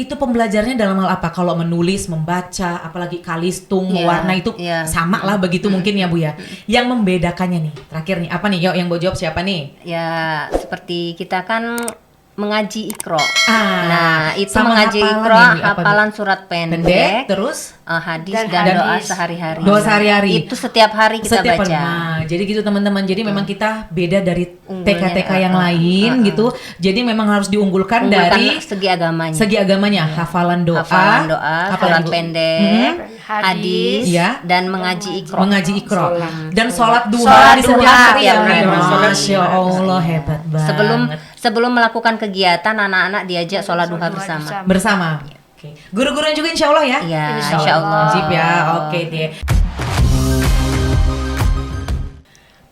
Itu pembelajarannya dalam hal apa? Kalau menulis, membaca, apalagi kalistung, mewarna itu sama lah begitu mungkin ya Bu ya. Yang membedakannya nih, terakhir nih, apa nih? Yuk yang mau jawab siapa nih? Ya, seperti kita kan mengaji Iqra. Ah, Nah, itu sama mengaji hafalan Iqra, hafalan surat pendek, terus hadis dan doa sehari-hari. Doa sehari-hari. Itu setiap hari kita baca. Nah, jadi gitu teman-teman. Jadi memang kita beda dari TK-TK yang lain gitu. Jadi memang harus diunggulkan dari segi agamanya. Segi agamanya, hafalan doa, surat pendek, hadis, dan mengaji Iqra. Mengaji Iqra. Dan sholat duha di setiap hari ya. Masya Allah, hebat banget. Sebelum melakukan kegiatan, anak-anak diajak sholat duha bersama. Oke. Guru-gurunya juga insya Allah ya? Iya, insya Allah. Wajib ya, oke deh.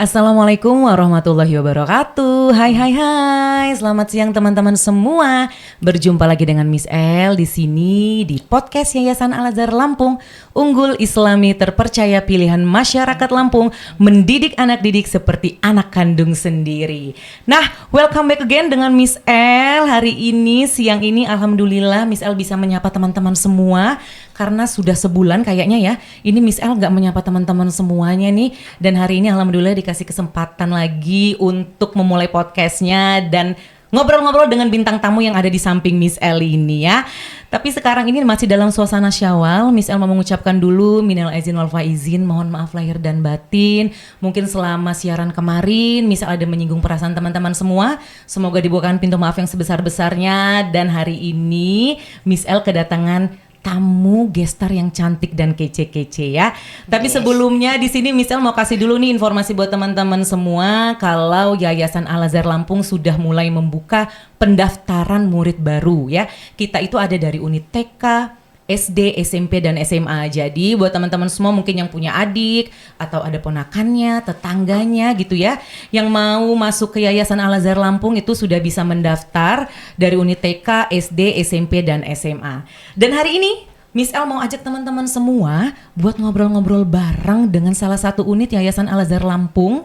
Assalamualaikum warahmatullahi wabarakatuh. Hai, selamat siang teman-teman semua. Berjumpa lagi dengan Miss El di sini di podcast Yayasan Al-Azhar Lampung, unggul Islami terpercaya pilihan masyarakat Lampung, mendidik anak didik seperti anak kandung sendiri. Nah, welcome back again dengan Miss El. Hari ini, siang ini, alhamdulillah Miss El bisa menyapa teman-teman semua. Karena sudah sebulan kayaknya ya, ini Miss El gak menyapa teman-teman semuanya nih. Dan hari ini alhamdulillah dikasih kesempatan lagi untuk memulai podcastnya dan ngobrol-ngobrol dengan bintang tamu yang ada di samping Miss El ini ya. Tapi sekarang ini masih dalam suasana Syawal, Miss El mau mengucapkan dulu minal aizin wal faizin, mohon maaf lahir dan batin. Mungkin selama siaran kemarin Miss El ada menyinggung perasaan teman-teman semua. Semoga dibukakan pintu maaf yang sebesar-besarnya. Dan hari ini Miss El kedatangan tamu gestar yang cantik dan kece-kece ya. Tapi sebelumnya di sini Miss El mau kasih dulu nih informasi buat teman-teman semua kalau Yayasan Al-Azhar Lampung sudah mulai membuka pendaftaran murid baru ya. Kita itu ada dari unit TK, SD, SMP, dan SMA. Jadi buat teman-teman semua mungkin yang punya adik atau ada ponakannya, tetangganya gitu ya, yang mau masuk ke Yayasan Al-Azhar Lampung itu sudah bisa mendaftar dari unit TK, SD, SMP, dan SMA. Dan hari ini Miss El mau ajak teman-teman semua buat ngobrol-ngobrol bareng dengan salah satu unit Yayasan Al-Azhar Lampung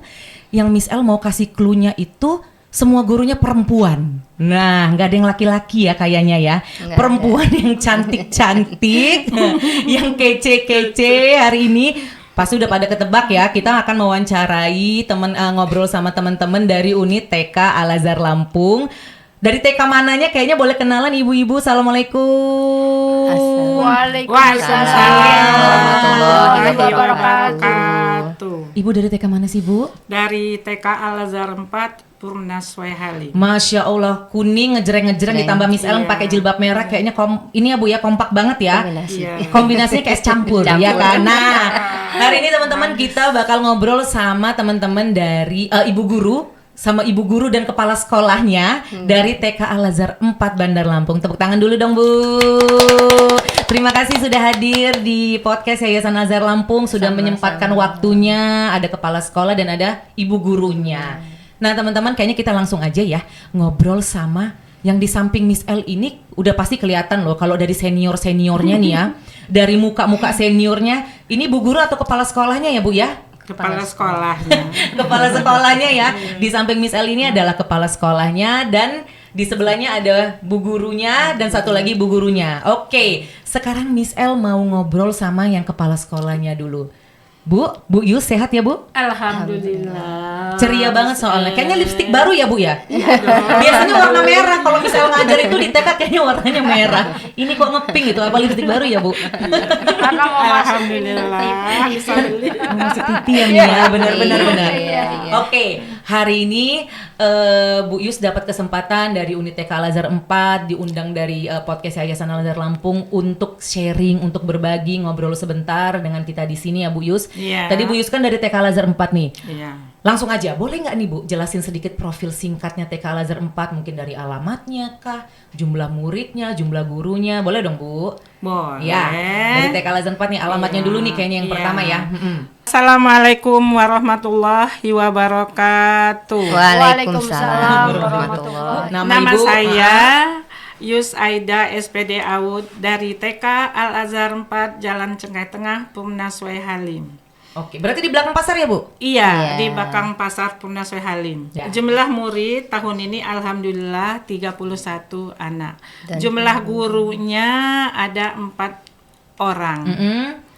yang Miss El mau kasih clue-nya itu semua gurunya perempuan. Nah, nggak ada yang laki-laki ya kayaknya ya. Nggak perempuan ada. Yang cantik-cantik, yang kece-kece hari ini. Pasti udah pada ketebak ya. Kita akan mewawancarai ngobrol sama teman-teman dari unit TK Al-Azhar Lampung. Dari TK mananya kayaknya boleh kenalan ibu-ibu. Assalamualaikum. Waalaikumsalam warahmatullahi wabarakatuh. Ibu dari TK mana sih Bu? Dari TK Al-Azhar 4 Purnaswai Halim. Masya Allah, kuning ngejreng-ngejreng ditambah Miss El pakai jilbab merah, kayaknya ini ya Bu ya, kompak banget ya. Kombinasinya kayak campur ya kan. Nah, hari ini teman-teman kita bakal ngobrol sama teman-teman dari ibu guru dan kepala sekolahnya dari TK Al-Azhar 4 Bandar Lampung. Tepuk tangan dulu dong Bu. Terima kasih sudah hadir di podcast Yayasan Al-Azhar Lampung, sudah menyempatkan waktunya, ada kepala sekolah dan ada ibu gurunya. Nah teman-teman kayaknya kita langsung aja ya ngobrol sama yang di samping Miss El ini. Udah pasti kelihatan loh kalau dari seniornya nih ya. Dari muka-muka seniornya, ini bu guru atau kepala sekolahnya ya Bu ya? Kepala sekolahnya. Kepala sekolahnya ya. Di samping Miss El ini adalah kepala sekolahnya dan di sebelahnya ada bu gurunya dan satu lagi bu gurunya. Oke, sekarang Miss El mau ngobrol sama yang kepala sekolahnya dulu. Bu Yus sehat ya Bu? Alhamdulillah. Ceria banget soalnya. Kayaknya lipstik baru ya Bu ya? Biasanya warna merah. Kalau misalnya ngajar itu di TK kayaknya warnanya merah. Ini kok ngepink itu? Apa lipstik baru ya Bu? Karena mau alhamdulillah. Masuk pipi ya, benar. Oke, hari ini Bu Yus dapat kesempatan dari unit TK Al-Azhar 4, diundang dari podcast Yayasan Al-Azhar Lampung untuk sharing, untuk berbagi, ngobrol sebentar dengan kita di sini ya Bu Yus. Yeah. Tadi Bu Yus kan dari TK Al-Azhar 4 nih. Iya. Langsung aja, boleh nggak nih Bu jelasin sedikit profil singkatnya TK Al-Azhar 4, mungkin dari alamatnya kah, jumlah muridnya, jumlah gurunya, boleh dong Bu? Boleh. Ya, dari TK Al-Azhar 4 nih, alamatnya dulu nih kayaknya yang pertama ya. Assalamualaikum warahmatullahi wabarakatuh. Waalaikumsalam warahmatullahi. Nama saya Yus Aida SPD Aud dari TK Al-Azhar 4 Jalan Cengkai Tengah Purnaswai Halim. Oke, berarti di belakang pasar ya, Bu? Iya, Iya. di belakang pasar Purnaswe Halim. Ya. Jumlah murid tahun ini alhamdulillah 31 anak. Dan Jumlah gurunya ada 4 orang.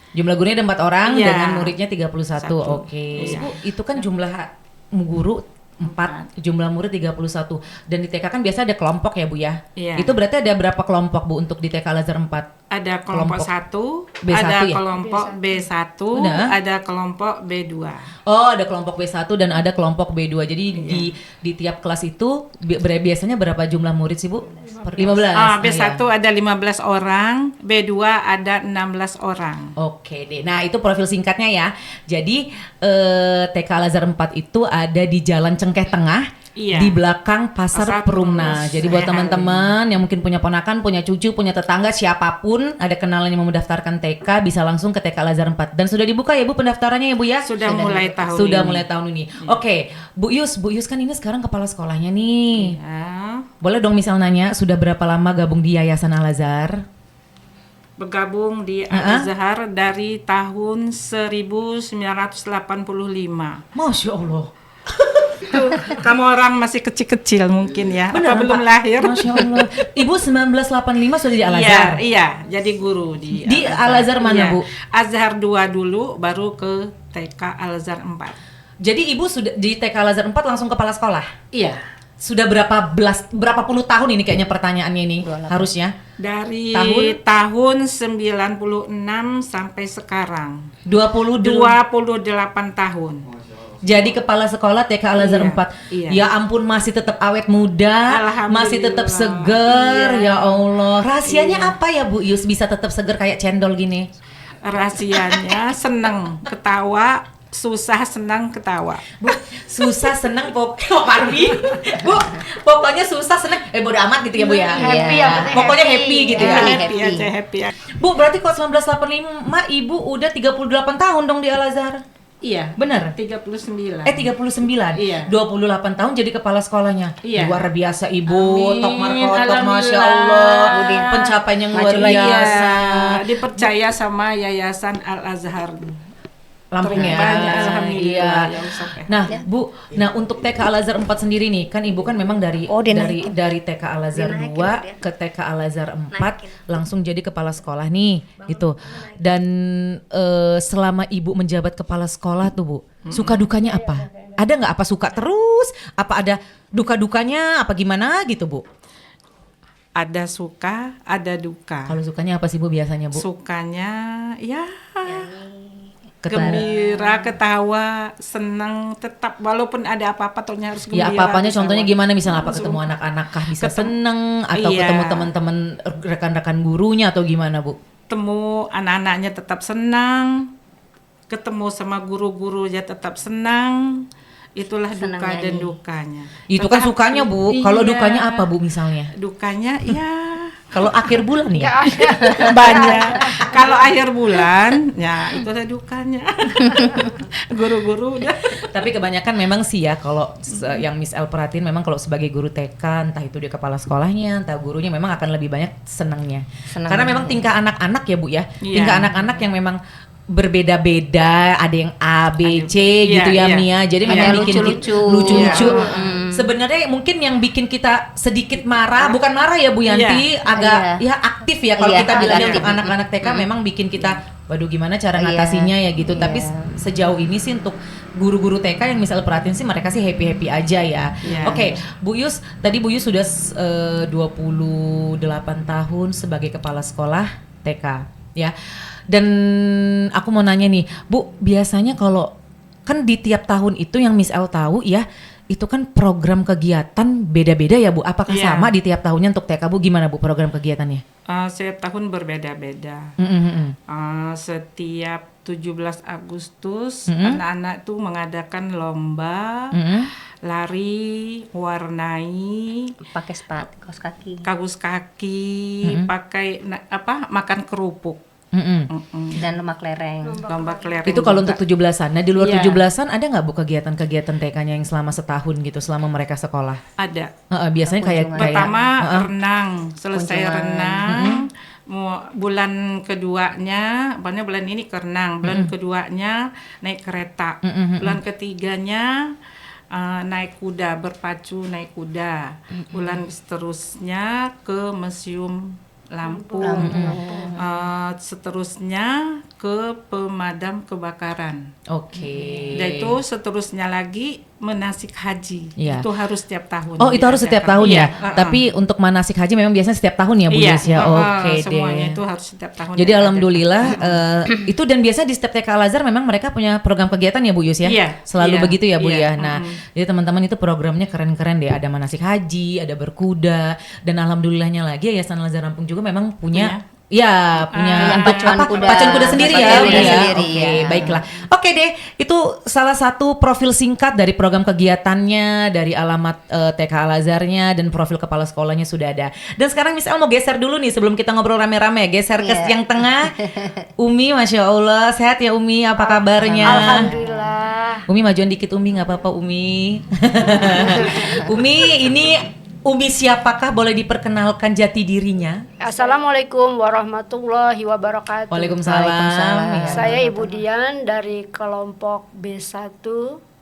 Jumlah gurunya ada 4 orang Iya. dengan muridnya 31. Satu. Oke. Iya. Bu, itu kan jumlah guru 4, jumlah murid 31. Dan di TK kan biasa ada kelompok ya, Bu ya? Iya. Itu berarti ada berapa kelompok, Bu, untuk di TK Al-Azhar 4? Ada kelompok Kelompok 1, B1 ada ya? kelompok B1, Udah. ada kelompok B2. Oh, ada kelompok B1 dan ada kelompok B2. Jadi di tiap kelas itu biasanya berapa jumlah murid sih, Bu? 15. B1 ya. ada 15 orang, B2 ada 16 orang. Oke deh. Nah, itu profil singkatnya ya. Jadi TK Al-Azhar 4 itu ada di Jalan Cengkeh Tengah. Iya. Di belakang Pasar Pasar Perumna. Perumna. Jadi buat Halim. teman-teman yang mungkin punya ponakan, punya cucu, punya tetangga, siapapun ada kenalan yang mau mendaftarkan TK, bisa langsung ke TK Al-Azhar 4. Dan sudah dibuka ya, Bu, pendaftarannya ya, Bu ya? Sudah mulai tahun Sudah ini. mulai tahun ini. Oke, Bu Yus kan ini sekarang kepala sekolahnya nih. Ya, Boleh dong misal nanya, sudah berapa lama gabung di Yayasan Al-Azhar? bergabung di Al-Azhar dari tahun 1985. Masya Allah. Kamu orang masih kecil-kecil mungkin ya, Benar, apa belum Pak? lahir? Masya Allah. Ibu 1985 sudah di Al-Azhar? Iya, jadi guru di Al-Azhar mana, Iya. Bu? Azhar 2 dulu, baru ke TK Al-Azhar 4. Jadi Ibu sudah di TK Al-Azhar 4 langsung kepala sekolah? Iya. Sudah berapa puluh tahun ini kayaknya pertanyaannya ini harusnya? Dari Tahun? tahun 96 sampai sekarang. 28 tahun. Jadi kepala sekolah TK Al-Azhar Iya, 4. iya. Ya ampun, masih tetap awet muda, Alhamdulillah. masih tetap seger. Iya. Ya Allah. Rahasianya apa ya, Bu Yus, bisa tetap seger kayak cendol gini? Rahasianya seneng ketawa, susah senang ketawa. Bu, susah seneng Parvi. Bu, pokoknya susah seneng bodo amat gitu ya, Bu ya. Happy, yang penting Pokoknya happy. happy gitu Ya, ya. Happy happy. aja, happy aja. Bu, berarti kalau 1985 Ibu udah 38 tahun dong di Al-Azhar. Iya. Benar? 39. 39. Iya. 28 tahun jadi kepala sekolahnya. Iya. Luar biasa, Ibu. Amin. Tok markotok, Alhamdulillah. Masya Allah. Pencapaian yang luar Maju lagi. biasa. Iya, dipercaya sama Yayasan Al-Azhar. Lampung ya. Banyak, alhamdulillah. Iya. Ya, sampai. Nah, Bu, nah untuk TK Al-Azhar 4 sendiri nih, kan Ibu kan memang dari Oh, dinaikin. dari TK Al-Azhar 2 ke TK Al-Azhar 4 langsung jadi kepala sekolah nih, gitu. Dan selama Ibu menjabat kepala sekolah tuh, Bu, suka dukanya apa? Ada nggak apa suka terus? Apa ada duka-dukanya? Apa gimana gitu, Bu? Ada suka, ada duka. Kalau sukanya apa sih, Bu, biasanya, Bu? Sukanya ya Ketemu. gembira, ketawa, senang, tetap walaupun ada apa-apa ternyata harus Ya gembira. apa-apanya ketawa. contohnya gimana, misalnya apa ketemu anak-anak kah bisa seneng atau Iya. ketemu teman-teman rekan-rekan gurunya atau gimana, Bu? Ketemu anak-anaknya tetap senang, ketemu sama guru-guru ya tetap senang. Itulah Senang duka dan nyanyi. dukanya. Itu kan Tetapi- sukanya, Bu. Kalau Iya. dukanya apa, Bu, misalnya? Dukanya ya Kalau akhir bulan ya? banyak. Kalau akhir bulan, ya itulah dukanya. Guru-guru udah. Tapi kebanyakan memang sih ya, kalau yang Miss El perhatiin memang kalau sebagai guru TK, entah itu dia kepala sekolahnya, entah gurunya, memang akan lebih banyak senangnya. Senang. Karena memang tingkah anak-anak ya, Bu ya. Iya. Tingkah anak-anak yang memang berbeda-beda, ada yang A, B, C Iya, gitu ya, iya. Mia. Jadi Iya. memang Ada bikin lucu-lucu. lucu-lucu. Iya. Sebenarnya mungkin yang bikin kita sedikit marah, bukan marah ya Bu Yanti, agak ya aktif ya kalau Iya, kita bilangnya agak untuk aktif. anak-anak TK memang bikin kita, waduh gimana cara Iya. ngatasinya ya gitu. Tapi Iya. sejauh ini sih untuk guru-guru TK yang misal perhatiin sih mereka sih happy-happy aja ya. Iya. Oke, Bu Yus, tadi Bu Yus sudah 28 tahun sebagai kepala sekolah TK ya. Dan aku mau nanya nih, Bu, biasanya kalau kan di tiap tahun itu yang Miss El tahu ya, itu kan program kegiatan beda-beda ya, Bu. Apakah Iya. sama di tiap tahunnya untuk TK, Bu? Gimana, Bu, program kegiatannya? Setiap tahun berbeda-beda. Setiap 17 Agustus anak-anak tuh mengadakan lomba lari, warnai, Pakai sepatu, kaos kaki. kagus kaki, pakai makan kerupuk. Dan lemak lereng. Lomba kelereng. Itu kalau juga. untuk 17-an. Nah, di luar Iya. 17-an ada nggak, Bu, kegiatan-kegiatan TK-nya yang selama setahun gitu, selama mereka sekolah? Ada. Biasanya kayak Pertama kayak, renang, selesai Kunjungan. renang bulan keduanya, pokoknya bulan ini ke renang, bulan keduanya naik kereta, bulan ketiganya naik kuda, berpacu naik kuda, bulan seterusnya ke Museum Lampung, seterusnya ke pemadam kebakaran. Oke. Dan itu seterusnya lagi manasik haji. Iya. Itu harus setiap tahun. Oh, itu harus setiap tahun ya. Iya, Tapi untuk manasik haji memang biasanya setiap tahun ya, Bu iya, Yus ya. Oke semuanya deh. itu harus setiap tahun. Jadi yang ada. alhamdulillah itu dan biasa di setiap TK Al-Azhar memang mereka punya program kegiatan ya Bu Yus ya. Iya, Selalu iya, begitu ya Bu iya, ya. Nah, jadi teman-teman itu programnya keren-keren deh. Ada manasik haji, ada berkuda, dan alhamdulillahnya lagi Yayasan Al-Azhar Lampung juga memang punya punya untuk pacuan kuda sendiri ya. Pacuan kuda Ya. sendiri, Oke, ya. baiklah. Oke deh, itu salah satu profil singkat dari program kegiatannya, dari alamat TK Al-Azharnya dan profil kepala sekolahnya sudah ada. Dan sekarang Miss El mau geser dulu nih sebelum kita ngobrol rame-rame, geser ke yang tengah. Umi, Masya Allah, sehat ya Umi, apa kabarnya? Alhamdulillah. Umi majuan dikit Umi, nggak apa-apa Umi. Umi, ini Umi siapakah, boleh diperkenalkan jati dirinya? Assalamualaikum warahmatullahi wabarakatuh. Waalaikumsalam. Ya. Saya Ibu Dian dari kelompok B1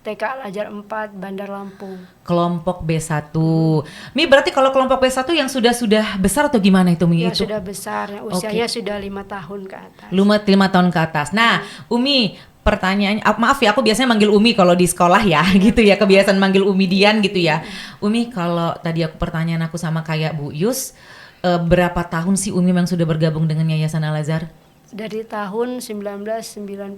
TK Al-Azhar 4 Bandar Lampung. Kelompok B1. Mi, berarti kalau kelompok B1 yang sudah besar atau gimana itu Mi? Yang Itu sudah besar, yang usianya sudah 5 tahun ke atas. 5 tahun ke atas. Nah, Umi, pertanyaannya, maaf ya, aku biasanya manggil Umi kalau di sekolah ya, gitu ya, kebiasaan manggil Umi Dian gitu ya. Umi, kalau tadi pertanyaan aku sama kayak Bu Yus, berapa tahun sih Umi memang sudah bergabung dengan Yayasan Al-Azhar? Dari tahun 1999,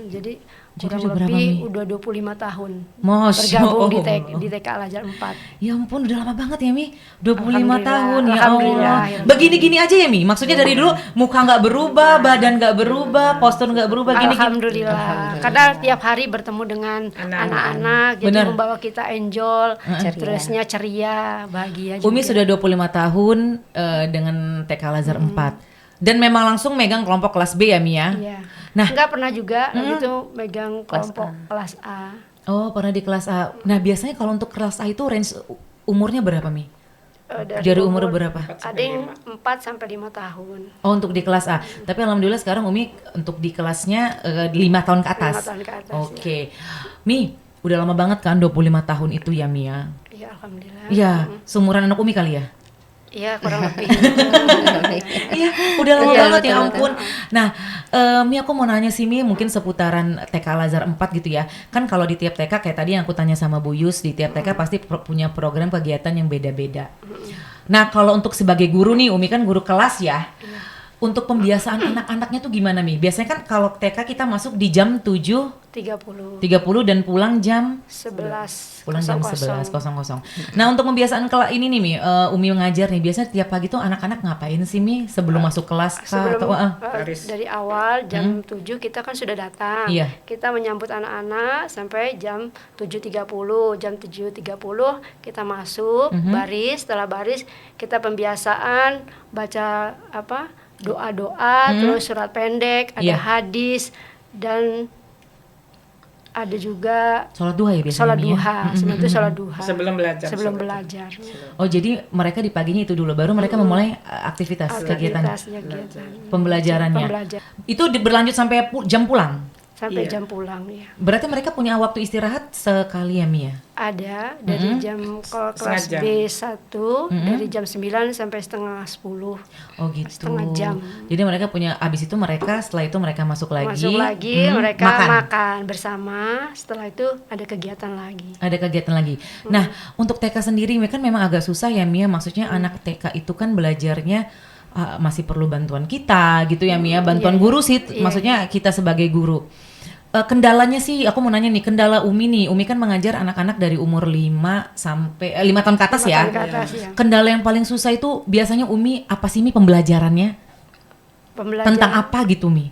jadi kurang udah berapa, lebih Mi? udah 25 tahun Masya bergabung di Allah. TK Al-Azhar 4. Ya ampun, udah lama banget ya Mi, 25 Alhamdulillah, tahun ya alhamdulillah. Allah. Begini-gini aja ya Mi, maksudnya dari dulu muka nggak berubah, badan nggak berubah, postur nggak berubah, gini-gini. Alhamdulillah. Karena tiap hari bertemu dengan anak-anak, jadi Benar. membawa kita enjoy, terusnya ceria, bahagia juga. Umi sudah 25 tahun dengan TK Al-Azhar 4. Dan memang langsung megang kelompok kelas B ya Mi ya? Iya. Nah. Enggak pernah juga gitu megang kelompok kelas A. Oh, pernah di kelas A. Nah, biasanya kalau untuk kelas A itu range umurnya berapa Mi? Dari umur berapa? Ada yang 4 sampai 5 tahun. Oh, untuk di kelas A. Tapi alhamdulillah sekarang Umi untuk di kelasnya 5 tahun ke atas. 5 tahun ke atas. Oke. Mi, udah lama banget kan 25 tahun itu ya Mi ya? Iya, alhamdulillah. Iya, seumuran anak Umi kali ya? Iya, kurang lebih. Iya, udah lama Iya, banget ya betul, ampun. Nah, Mi, aku mau nanya sih Mi, mungkin seputaran TK Al-Azhar 4 gitu ya. Kan kalau di tiap TK kayak tadi yang aku tanya sama Bu Yus, di tiap TK pasti punya program kegiatan yang beda-beda. Nah, kalau untuk sebagai guru nih, Umi kan guru kelas ya. Untuk pembiasaan anak-anaknya tuh gimana Mi? Biasanya kan kalau TK kita masuk di jam 7.30 dan pulang jam 11. pulang jam 11.00. Nah, untuk pembiasaan ini nih Mi, Umi ngajar nih, biasanya tiap pagi tuh anak-anak ngapain sih Mi sebelum masuk kelas kah? Sebelum Atau dari awal jam 7 kita kan sudah datang. Iya. Kita menyambut anak-anak sampai jam 7.30. Jam 7.30 kita masuk baris, setelah baris kita pembiasaan baca doa-doa, terus surat pendek, ada Iya. hadis dan ada juga sholat duha ya biasanya sholat Mi, ya? duha. Sebelum itu sholat duha. Sebelum belajar. Sebelum belajar. Oh, jadi mereka di paginya itu dulu baru mereka memulai aktivitas kegiatan Kegiatan. pembelajarannya. Pembelajar. Itu berlanjut sampai jam pulang. Sampai Iya. jam pulang ya. Berarti mereka punya waktu istirahat sekali ya Mi ya? Ada dari jam kelas Setengah jam. B1 dari jam 9 sampai setengah 10. Oh gitu. Setengah jam. Jadi mereka punya, abis itu mereka setelah itu mereka masuk lagi. Masuk lagi, mereka makan. makan bersama. Setelah itu ada kegiatan lagi. Ada kegiatan lagi. Nah, untuk TK sendiri kan memang agak susah ya Mia. Maksudnya anak TK itu kan belajarnya masih perlu bantuan kita gitu ya Mia. Bantuan guru sih, maksudnya kita sebagai guru. Kendalanya sih, aku mau nanya nih, kendala Umi nih. Umi kan mengajar anak-anak dari umur 5 sampai 5 tahun ke atas 5 ya. tahun ke atas, ya. Kendala yang paling susah itu biasanya Umi apa sih Mi pembelajarannya? Pembelajaran. Tentang apa gitu Mi?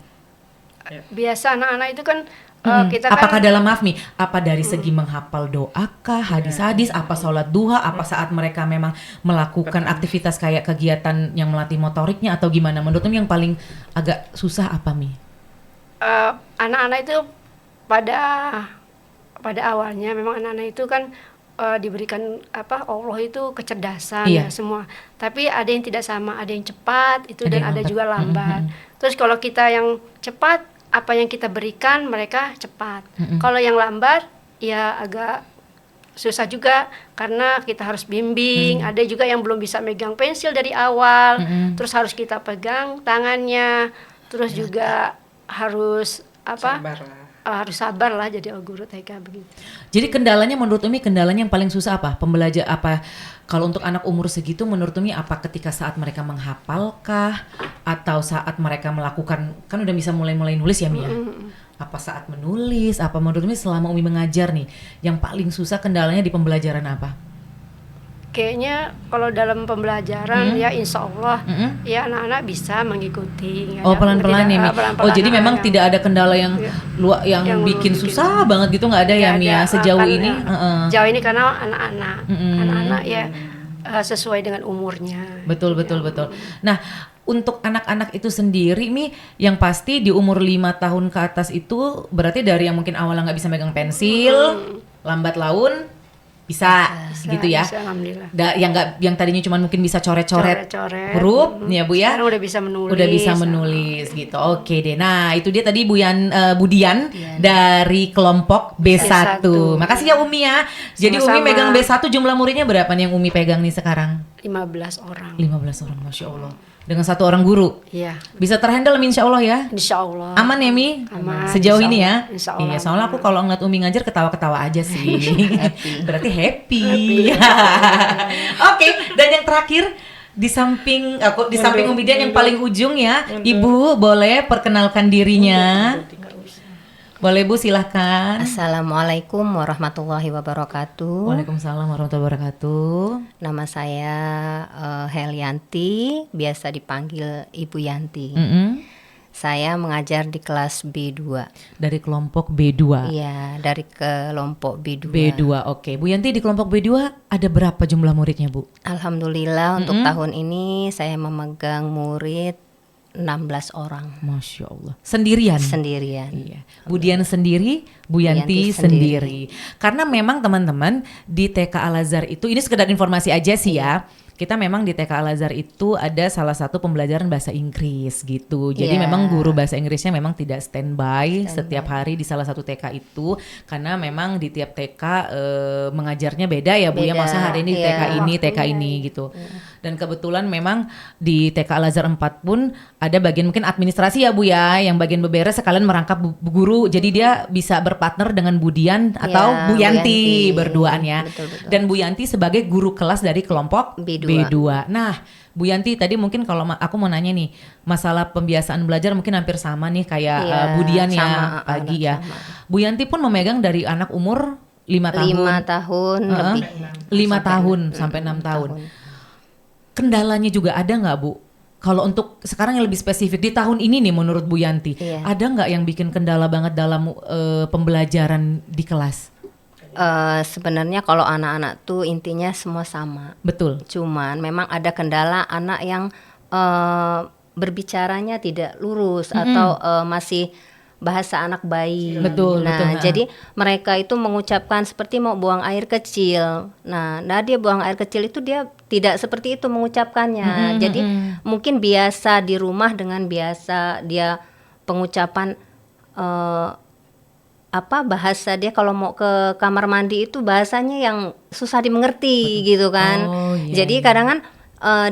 Biasa anak-anak itu kan kita Apakah kan dalam maaf nih, apa dari segi menghafal doa kah, hadis-hadis, apa sholat duha, apa saat mereka memang melakukan aktivitas kayak kegiatan yang melatih motoriknya atau gimana? Menurut Umi yang paling agak susah apa Mi? anak-anak itu pada awalnya memang anak-anak itu kan diberikan Allah itu kecerdasan Iya. ya semua. Tapi ada yang tidak sama, ada yang cepat itu Ada dan yang ada lambat. juga lambat. Terus kalau kita yang cepat, apa yang kita berikan mereka cepat. Kalau yang lambat ya agak susah juga karena kita harus bimbing. Ada juga yang belum bisa megang pensil dari awal, terus harus kita pegang tangannya, terus juga harus harus sabar lah jadi guru TK begitu. Jadi kendalanya menurut Umi, kendalanya yang paling susah apa? Pembelajar apa? Kalau untuk anak umur segitu menurut Umi apa ketika saat mereka menghafalkah atau saat mereka melakukan, kan udah bisa mulai nulis ya Mia? Apa saat menulis? Apa menurut Umi selama Umi mengajar nih yang paling susah kendalanya di pembelajaran apa? Kayaknya kalau dalam pembelajaran ya insya Allah ya anak-anak bisa mengikuti. Oh pelan-pelan ya Mi. Pelan-pelan Oh jadi memang anak-anak. tidak ada kendala yang yang Yang bikin bikin- susah banget gitu, nggak ada ya Nggak Mia ada, sejauh kan, ini? Jauh ini karena anak-anak ya sesuai dengan umurnya. Betul. Nah, untuk anak-anak itu sendiri Mi, yang pasti di umur 5 tahun ke atas itu berarti dari yang mungkin awalnya nggak bisa megang pensil, lambat laun bisa gitu ya. Bisa, alhamdulillah. Yang tadinya cuma mungkin bisa coret-coret Coret-coret. huruf, nih ya Bu ya. Sekarang udah bisa menulis. Udah bisa menulis gitu. Oke deh. Nah, itu dia tadi Budian dari kelompok B1. B1. Makasih ya Umi ya. Jadi Umi Sama-sama. megang B1, jumlah muridnya berapa nih yang Umi pegang nih sekarang? 15 orang. 15 orang, Masya Allah. Dengan 1 orang guru. Iya. Bisa terhandle Insya Allah ya. Insya Allah. Aman ya Mi? Aman, Sejauh insya ini ya? Allah, insya Allah Iya, soalnya aku kalau ngeliat Umi ngajar ketawa-ketawa aja sih. Berarti happy. Oke, dan yang terakhir di samping Umi Dian yang paling ujung ya, Ibu boleh perkenalkan dirinya. Boleh Bu, silahkan. Assalamualaikum warahmatullahi wabarakatuh. Waalaikumsalam warahmatullahi wabarakatuh. Nama saya Helianti, biasa dipanggil Ibu Yanti. Saya mengajar di kelas B2. Dari kelompok B2. Iya, dari kelompok B2. B2, oke. Bu Yanti, di kelompok B2 ada berapa jumlah muridnya Bu? Alhamdulillah untuk tahun ini saya memegang murid 16 orang Masya Allah. Sendirian? sendirian. Iya. Budian sendiri, Bu Yanti Yanti sendiri. Karena memang teman-teman di TK Al-Azhar itu, ini sekedar informasi aja sih ya. Kita memang di TK Al-Azhar itu ada salah satu pembelajaran bahasa Inggris gitu. Jadi Iya. memang guru bahasa Inggrisnya memang tidak standby setiap hari di salah satu TK itu. Karena memang di tiap TK mengajarnya beda ya Bu ya. Beda, Maksudnya hari ini iya. TK ini, TK ini gitu. Dan kebetulan memang di TK Al-Azhar 4 pun ada bagian mungkin administrasi ya Bu ya. Yang bagian beberes sekalian merangkap bu guru. Jadi dia bisa berpartner dengan Budian atau Ya, Bu Bu Yanti Yanti. berduaan ya. Betul. Dan Bu Yanti sebagai guru kelas dari kelompok B2. B2. Nah, Bu Yanti tadi mungkin kalau aku mau nanya nih, masalah pembiasaan belajar mungkin hampir sama nih kayak Iya, Budian ya sama, pagi anak ya. sama. Bu Yanti pun memegang dari anak umur 5 tahun. 5 tahun lebih. 5 tahun sampai 6 tahun. Kendalanya juga ada nggak Bu? Kalau untuk sekarang yang lebih spesifik di tahun ini nih menurut Bu Yanti, Iya. ada nggak yang bikin kendala banget dalam pembelajaran di kelas? Sebenarnya kalau anak-anak tuh intinya semua sama. Betul. Cuman memang ada kendala anak yang berbicaranya tidak lurus atau masih bahasa anak bayi. Betul, Nah, betul. jadi mereka itu mengucapkan seperti mau buang air kecil. Nah, dia buang air kecil itu dia tidak seperti itu mengucapkannya. Jadi mungkin biasa di rumah dengan biasa dia pengucapan bahasa dia kalau mau ke kamar mandi itu bahasanya yang susah dimengerti gitu kan. Oh, iya, Jadi kadang kan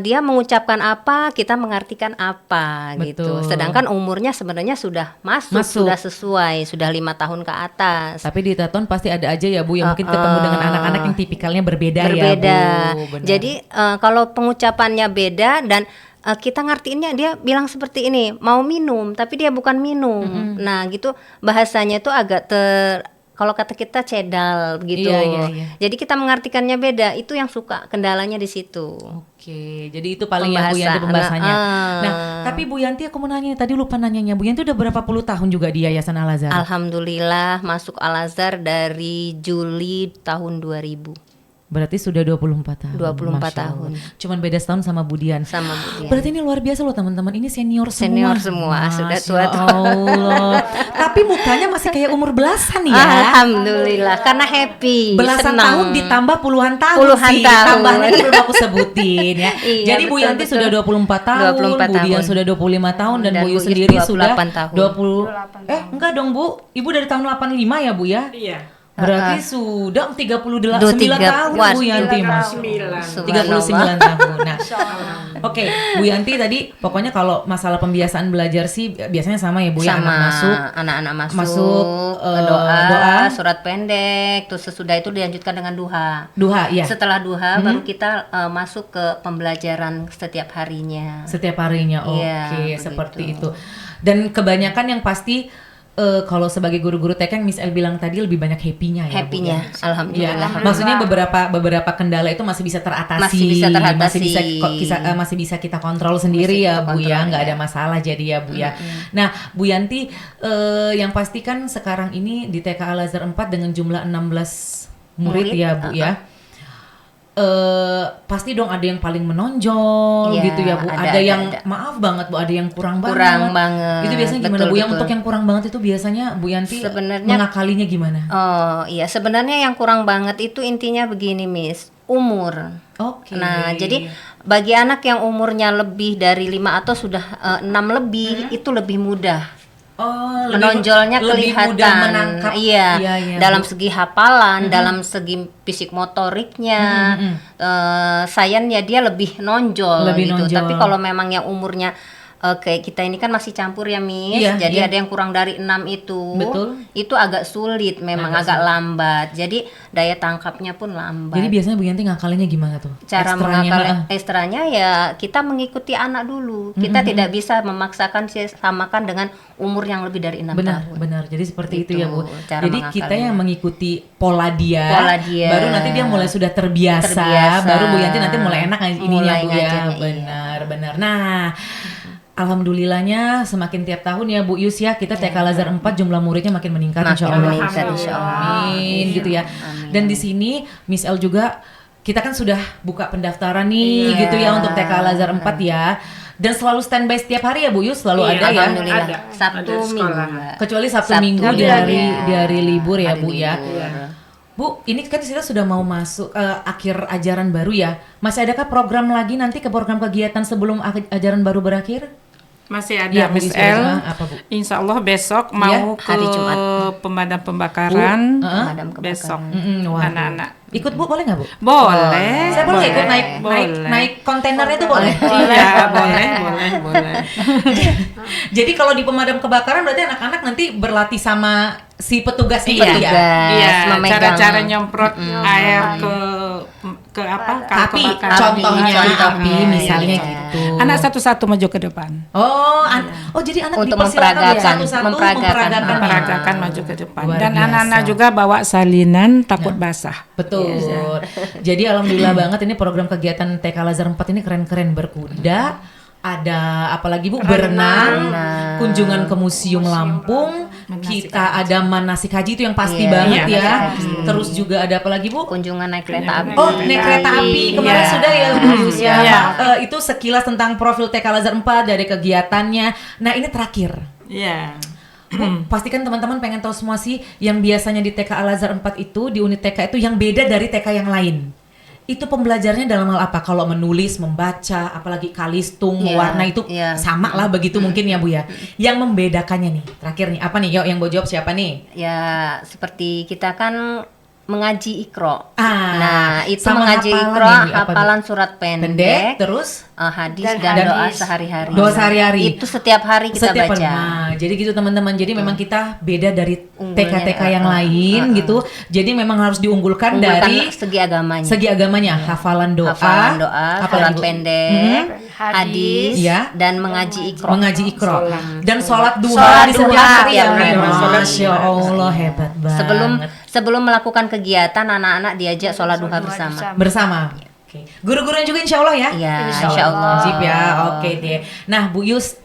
dia mengucapkan apa, kita mengartikan apa gitu. Betul. Sedangkan umurnya sebenarnya sudah masuk. Sudah sesuai, sudah 5 tahun ke atas. Tapi di Teton pasti ada aja ya Bu yang mungkin ketemu dengan anak-anak yang tipikalnya berbeda ya Berbeda. Bu. Benar. Jadi kalau pengucapannya beda dan kita ngertiinnya dia bilang seperti ini, mau minum tapi dia bukan minum. Nah, gitu bahasanya tuh agak kalau kata kita cedal gitu. Iya. Jadi kita mengartikannya beda. Itu yang suka kendalanya di situ. Oke, jadi itu paling yang Bu Yanti pembahasannya. Nah, tapi Bu Yanti aku mau nanya, tadi lupa nanyanya. Bu Yanti udah berapa puluh tahun juga di Yayasan Al-Azhar? Alhamdulillah masuk Al-Azhar dari Juli tahun 2000. Berarti sudah 24 tahun. 24 Masya tahun. Allah. Cuman beda setahun sama Budian. Sama Budian. Berarti ini luar biasa loh teman-teman. Ini senior semua. Senior semua, sudah tua-tua. Allah. Tapi mukanya masih kayak umur belasan ya. Alhamdulillah, karena happy. Belasan senang. tahun ditambah puluhan tahun Puluhan sih. tahun. Tambahnya kan belum aku sebutin ya. Iya, Jadi Bu betul, Yanti betul. sudah 24 tahun, 24 Bu Dian tahun. sudah 25 tahun dan Dan Bu Yu Bu Yus sendiri 28 sudah tahun. 20. Enggak dong Bu. Ibu dari tahun 85 ya Bu ya? Iya. Berarti sudah 39 tahun Wah, Bu Yanti Mas. 39 tahun. Nah, oke, Bu Yanti tadi pokoknya kalau masalah pembiasaan belajar sih biasanya sama ya Bu ya, Sama anak anak-anak masuk, doa, surat pendek, terus sesudah itu dilanjutkan dengan duha. duha ya. Setelah duha baru kita masuk ke pembelajaran setiap harinya. Setiap harinya. Oke, Iya, begitu. seperti itu. Dan kebanyakan yang pasti kalau sebagai guru-guru TK yang Miss El bilang tadi lebih banyak happy-nya ya. Bu, Happy-nya, ya? alhamdulillah. Ya, maksudnya beberapa kendala itu masih bisa teratasi, Masih bisa teratasi. masih bisa kita kontrol sendiri Masih ya kita Bu ya, kontrol, nggak ya. ada masalah jadi ya Bu ya. Nah Bu Yanti, yang pasti kan sekarang ini di TK Al Azhar 4 dengan jumlah 16 murid ya Bu ya. Pasti dong ada yang paling menonjol Iya, gitu ya Bu. Ada yang maaf banget Bu, ada yang kurang banget. Kurang banget. Itu biasanya gimana Betul, Bu? Yang betul. untuk yang kurang banget itu biasanya Bu Yanti Sebenarnya- mengakalinya gimana? Oh iya, sebenarnya yang kurang banget itu intinya begini Miss, umur. Oke. Nah, jadi bagi anak yang umurnya lebih dari 5 atau sudah 6 lebih itu lebih mudah. Oh, Menonjolnya lebih kelihatan. mudah menangkap. Iya, dalam Bu. segi hafalan, dalam segi fisik motoriknya, sainsnya dia lebih nonjol Lebih gitu. nonjol. Tapi kalau memang yang umurnya kayak kita ini kan masih campur ya Miss. Iya, Jadi iya. ada yang kurang dari 6 itu. Betul. Itu agak sulit memang, agak lambat. Jadi daya tangkapnya pun lambat. Jadi biasanya Bu Yanti ngakalinnya gimana tuh? Cara Ekstranya, mengakali ekstranya ya kita mengikuti anak dulu. Kita tidak bisa memaksakan samakan dengan umur yang lebih dari 6 Benar, tahun. benar. Jadi seperti itu Gitu, ya Bu. cara Jadi kita mengakalinya. yang mengikuti pola dia, Pola dia. baru nanti dia mulai sudah terbiasa, Terbiasa. baru Bu Yanti nanti mulai enak ininya Mulai Bu ya. ngajarnya, iya. Benar, benar. Nah, alhamdulillahnya semakin tiap tahun ya Bu Yus ya, kita TK Al Azhar 4 jumlah muridnya makin meningkat Makin insya Allah. meningkat, insya Allah. Amin gitu ya. Dan di sini Miss El juga kita kan sudah buka pendaftaran nih Iya. gitu ya untuk TK Al Azhar 4 ya. Dan selalu standby setiap hari ya Bu Yus, selalu Iya, ada ya. Alhamdulillah. Ada. Sabtu Ada Minggu. sekolah. Mbak. Kecuali Sabtu Sabtu Minggu di Minggu, hari ya. di hari libur ya Hari Bu ya. libur. Bu, ini kan kita sudah mau masuk akhir ajaran baru ya. Masih adakah program lagi nanti ke program kegiatan sebelum ajaran baru berakhir? Masih ada Iya, Bu, Miss sudah. El. Apa, Bu? Insya Allah besok mau ke hari Jumat. pemadam pembakaran. Pemadam kebakaran. Besok Waduh. anak-anak. Ikut Bu, boleh nggak Bu? Boleh. Saya boleh ikut naik boleh. naik kontainernya itu boleh. Iya, boleh. Jadi kalau di pemadam kebakaran berarti anak-anak nanti berlatih sama si petugas itu Iya. ya. Iya, memegang. cara-cara nyemprot air ke apa? Ke Tapi kebakaran. contohnya api Iya, misalnya iya. gitu. Anak satu-satu maju ke depan. Oh, jadi anak Untuk dipersilakan ya memperagakan, satu-satu memperagakan. memperagakan. Memperagakan maju ke depan. Luar Dan biasa. anak-anak juga bawa salinan takut basah. Betul. Jadi alhamdulillah banget ini program kegiatan TK Al Azhar 4 ini keren-keren, berkuda, ada apalagi Bu, berenang, kunjungan ke Museum Lampung, kita ada manasik haji itu yang pasti Iya, banget iya, ya. manasik Terus juga ada apa lagi Bu? Kunjungan naik kereta api. Oh, naik kereta api kemarin Iya. sudah ya Bu Yus ya. Iya. Itu sekilas tentang profil TK Al Azhar 4 dari kegiatannya. Nah, ini terakhir. Iya. Bu, pastikan teman-teman pengen tahu semua sih yang biasanya di TK Al Azhar 4 itu, di unit TK itu yang beda dari TK yang lain. Itu pembelajarannya dalam hal apa? Kalau menulis, membaca, apalagi kalistung, Iya, warna itu iya. sama lah begitu mungkin ya Bu ya. Yang membedakannya nih, terakhir nih, apa nih? Yuk yang mau jawab siapa nih? Ya seperti kita kan mengaji Iqra. Ah, Nah, itu sama mengaji hafalan Iqra, ini, apa, Bu? hafalan surat pendek, terus hadis Dan dan doa hadis. sehari-hari. doa sehari-hari. Itu setiap hari kita Setiap baca. Nah, jadi gitu teman-teman. Jadi memang kita beda dari Unggulnya, TK-TK yang lain gitu. Jadi memang harus diunggulkan dari segi agamanya. segi agamanya, hafalan doa, Hafalan doa, apalagi, surat Bu? pendek, Hadis. hadis, Iya. dan mengaji Iqra. Mengaji Iqra dan sholat duha Sholat di setiap duha hari tiap ya. hari. Masya Allah, hebat banget. Sebelum melakukan kegiatan, anak-anak diajak sholat duha bersama. Bersama. Oke. Guru-gurunya juga insya Allah ya. Iya, Insya insya Allah. Wajib ya. Oke deh. Nah, Bu Yus,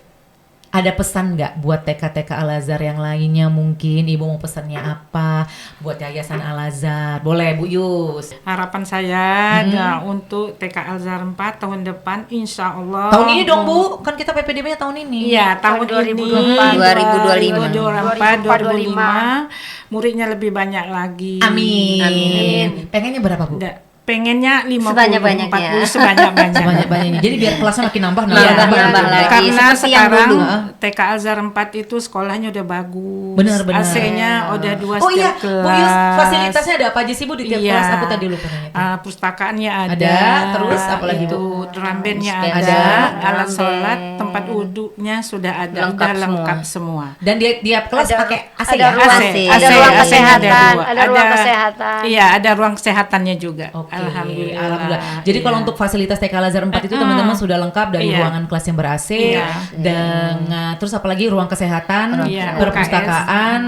Ada pesan nggak buat TK-TK Al-Azhar yang lainnya mungkin? Ibu mau pesannya apa buat Yayasan Al-Azhar? Boleh Bu Yus. Harapan saya untuk TK Al-Azhar 4 tahun depan insya Allah. Tahun ini dong Bu, kan kita PPDB-nya tahun ini. Iya, tahun 2025 muridnya lebih banyak lagi. Amin. Pengennya berapa Bu? Pengennya 50, Sebanyak-banyaknya. 40 sebanyak-banyaknya. Sebanyak-banyaknya. Jadi biar kelasnya makin nambah Iya, nambah lagi. Karena Seperti yang sekarang dulu. TK Al-Azhar 4 itu sekolahnya udah bagus. Benar. AC-nya udah 2 Oh iya, setiap Bu Yus, kelas. fasilitasnya ada apa aja sih Bu di tiap Iya. kelas? Aku tadi lupa nanya. Pustakaannya ada. Ada, terus apa lagi, Bu? Drum bandnya Dispenser, ada, drum alat sholat, band. tempat wuduknya sudah ada, Lengkap udah lengkap semua. Dan di tiap kelas pakai AC ada ya? ruang, AC. ada ruang AC-nya kesehatan, dua. ada ruang kesehatan. Iya, ada ruang kesehatannya juga. Oke, Alhamdulillah. Jadi kalau Iya. untuk fasilitas TK Al-Azhar 4 itu teman-teman sudah lengkap dari Iya. ruangan kelas yang ber-AC Iya. dengan terus apalagi ruang kesehatan, Iya, perpustakaan,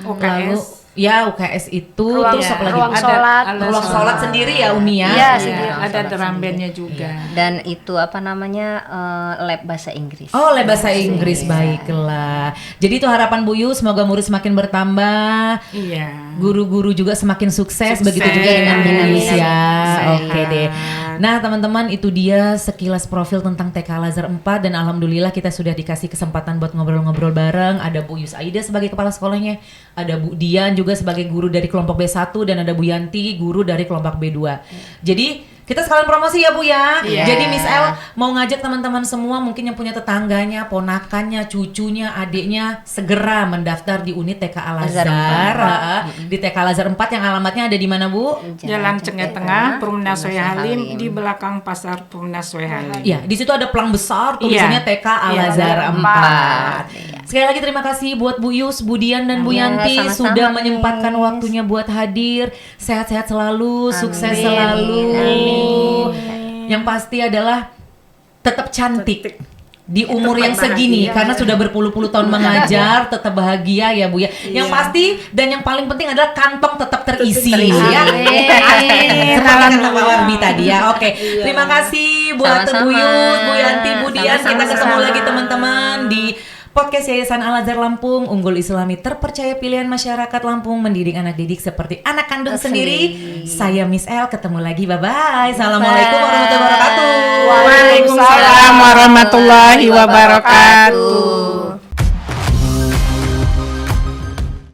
UKS. lalu ya UKS itu Ruang- terus apalagi ruang ada sholat. ruang sholat sendiri ya Umi ya. Iya, Iya, sendiri. ada drum bandnya juga. Dan itu apa namanya lab bahasa Inggris. Oh, les bahasa Inggris, baiklah. Jadi itu harapan Bu Yu, semoga murid semakin bertambah, Iya. guru-guru juga semakin sukses, Sukses. begitu juga dengan Bu Amin, Yus amin, ya. amin. Oke deh. Nah, teman-teman, itu dia sekilas profil tentang TK Al-Azhar 4 dan alhamdulillah kita sudah dikasih kesempatan buat ngobrol-ngobrol bareng. Ada Bu Yus Aida sebagai kepala sekolahnya, ada Bu Dian juga sebagai guru dari kelompok B1 dan ada Bu Yanti guru dari kelompok B2. Jadi kita sekalian promosi ya Bu ya. Iya. Jadi Miss El mau ngajak teman-teman semua mungkin yang punya tetangganya, ponakannya, cucunya, adiknya segera mendaftar di unit TK Al-Azhar. Di TK Al-Azhar 4 yang alamatnya ada di mana Bu? Jalan Cengeh Tengah, Perumna Soe Halim, Halim. di belakang pasar Perumna Soe Halim. Ya, di situ ada pelang besar tulisannya Iya. TK Al-Azhar Iya, 4. Sekali lagi terima kasih buat Bu Yus, Bu Dian dan Bu Iya, Yanti sama-sama, sudah Miss. menyempatkan waktunya buat hadir. Sehat-sehat selalu, sukses Amin. selalu. Amin. Yang pasti adalah tetap cantik. Di umur yang bahagia. segini karena sudah berpuluh-puluh tahun mengajar, tetap bahagia ya Bu ya. Yang pasti dan yang paling penting adalah kantong tetap terisi ya. Amin. Seperti kata Pak Warbi tadi ya. Oke. Terima kasih buat Sama-sama. Bu Yus, Bu Yanti, Bu Dian. Sama-sama. Kita ketemu lagi teman-teman di podcast Yayasan Al-Azhar Lampung, unggul Islami terpercaya pilihan masyarakat Lampung, mendidik anak didik seperti anak kandung sendiri. Saya Miss El, ketemu lagi. Bye-bye. Assalamualaikum warahmatullahi wabarakatuh. Waalaikumsalam warahmatullahi wabarakatuh.